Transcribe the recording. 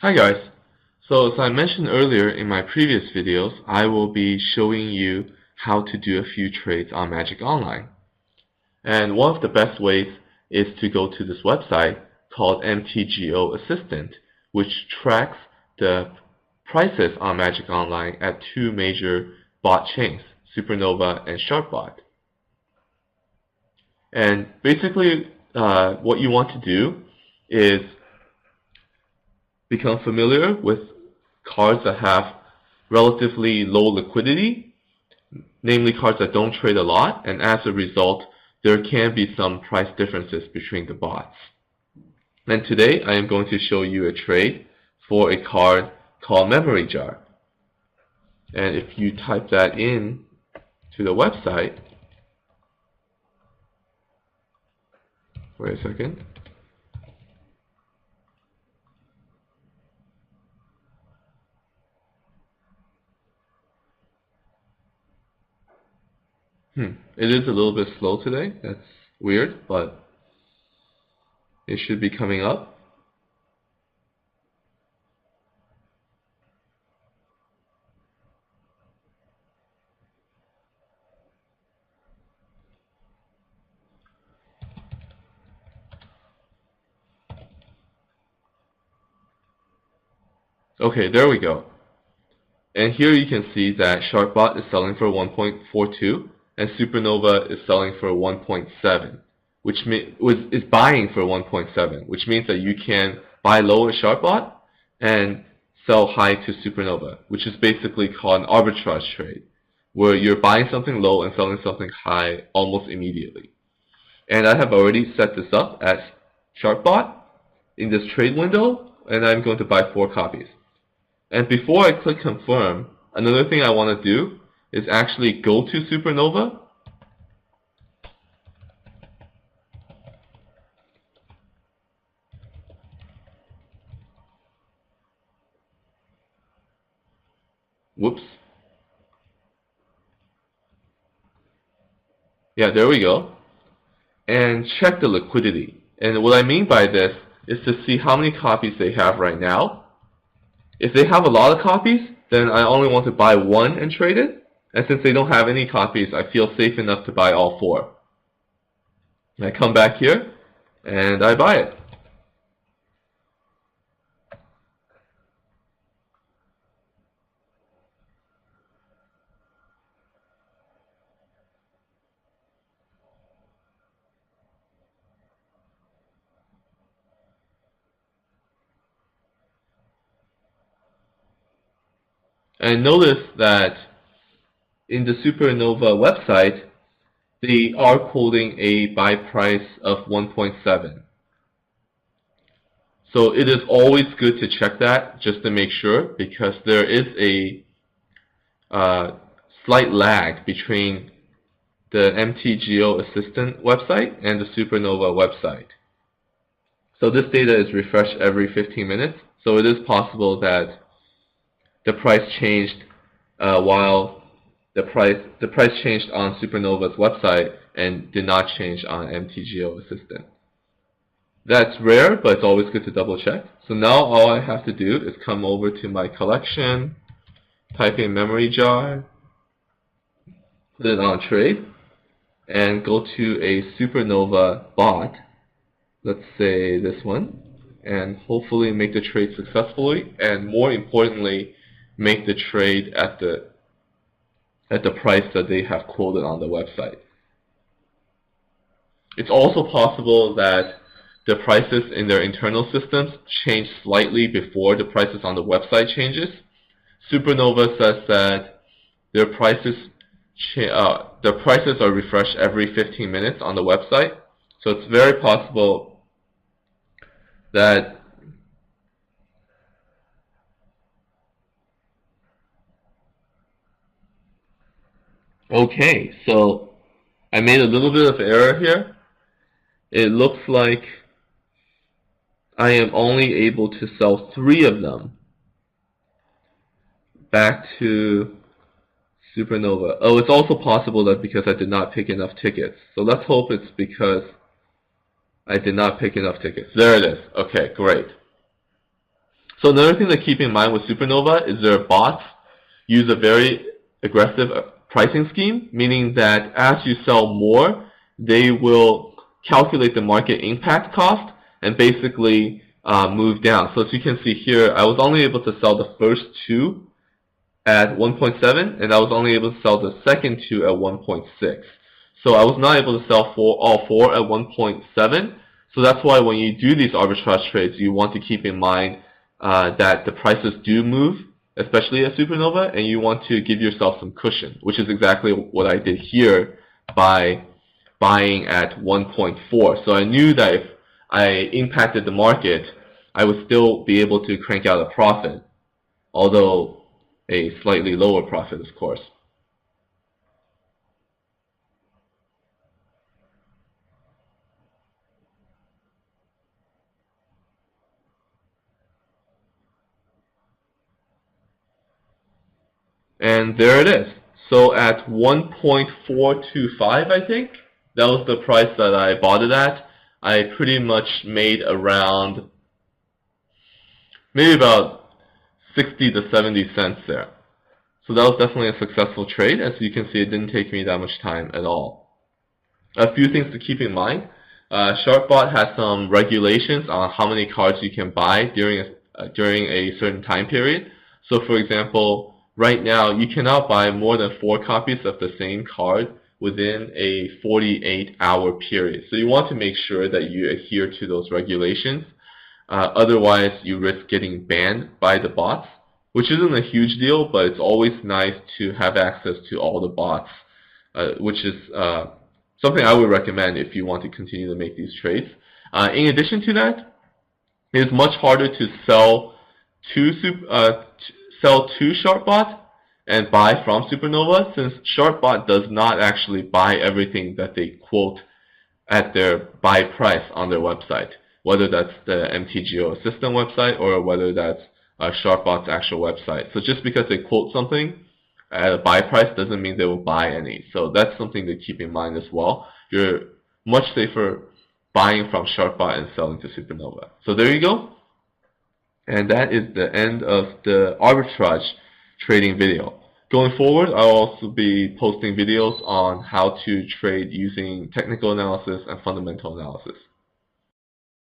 Hi guys. So as I mentioned earlier in my previous videos, I will be showing you how to do a few trades on Magic Online. And one of the best ways is to go to this website called MTGO Assistant, which tracks the prices on Magic Online at two major bot chains, Supernova and Sharpbot. And basically what you want to do is become familiar with cards that have relatively low liquidity, namely cards that don't trade a lot, and as a result, there can be some price differences between the bots. And today, I am going to show you a trade for a card called Memory Jar. And if you type that in to the website, wait a second. It is a little bit slow today. That's weird, but it should be coming up. Okay, there we go. And here you can see that Sharpbot is selling for 1.42 and Supernova is selling for 1.7, which is buying for 1.7, which means that you can buy low at Sharpbot and sell high to Supernova, which is basically called an arbitrage trade, where you're buying something low and selling something high almost immediately. And I have already set this up as Sharpbot in this trade window, and I'm going to buy 4 copies. And before I click confirm, another thing I want to do is actually go to Supernova whoops. Yeah, there we go. And check the liquidity. And what I mean by this is to see how many copies they have right now. If they have a lot of copies, then I only want to buy 1 and trade it. And since they don't have any copies, I feel safe enough to buy all 4. And I come back here, and I buy it. And notice that in the Supernova website, they are quoting a buy price of 1.7. So it is always good to check that just to make sure, because there is a slight lag between the MTGO Assistant website and the Supernova website. So this data is refreshed every 15 minutes, so it is possible that the price changed while the price changed on Supernova's website and did not change on MTGO Assistant. That's rare, but it's always good to double check. So now all I have to do is come over to my collection, type in Memory Jar, put it on trade, and go to a Supernova bot, let's say this one, and hopefully make the trade successfully, and more importantly, make the trade at the price that they have quoted on the website. It's also possible that the prices in their internal systems change slightly before the prices on the website changes. Supernova says that their prices are refreshed every 15 minutes on the website, so it's very possible that okay, so I made a little bit of error here. It looks like I am only able to sell 3 of them back to Supernova. Oh, it's also possible that because I did not pick enough tickets. So let's hope it's because I did not pick enough tickets. There it is. Okay, great. So another thing to keep in mind with Supernova is their bots use a very aggressive pricing scheme, meaning that as you sell more, they will calculate the market impact cost and basically move down. So as you can see here, I was only able to sell the first two at 1.7, and I was only able to sell the second two at 1.6. So I was not able to sell all four at 1.7. So that's why when you do these arbitrage trades, you want to keep in mind that the prices do move, especially at Supernova, and you want to give yourself some cushion, which is exactly what I did here by buying at 1.4. So I knew that if I impacted the market, I would still be able to crank out a profit, although a slightly lower profit, of course. And there it is. So at 1.425, I think, that was the price that I bought it at. I pretty much made around maybe about 60 to 70 cents there. So that was definitely a successful trade. As you can see, it didn't take me that much time at all. A few things to keep in mind. SharpBot has some regulations on how many cards you can buy during a certain time period. So for example, right now you cannot buy more than 4 copies of the same card within a 48-hour period. So you want to make sure that you adhere to those regulations. Otherwise, you risk getting banned by the bots, which isn't a huge deal, but it's always nice to have access to all the bots, which is something I would recommend if you want to continue to make these trades. In addition to that, it is much harder to sell to SharpBot and buy from Supernova, since SharpBot does not actually buy everything that they quote at their buy price on their website, whether that's the MTGO Assistant website or whether that's SharpBot's actual website. So just because they quote something at a buy price doesn't mean they will buy any. So that's something to keep in mind as well. You're much safer buying from SharpBot and selling to Supernova. So there you go. And that is the end of the arbitrage trading video. Going forward, I'll also be posting videos on how to trade using technical analysis and fundamental analysis.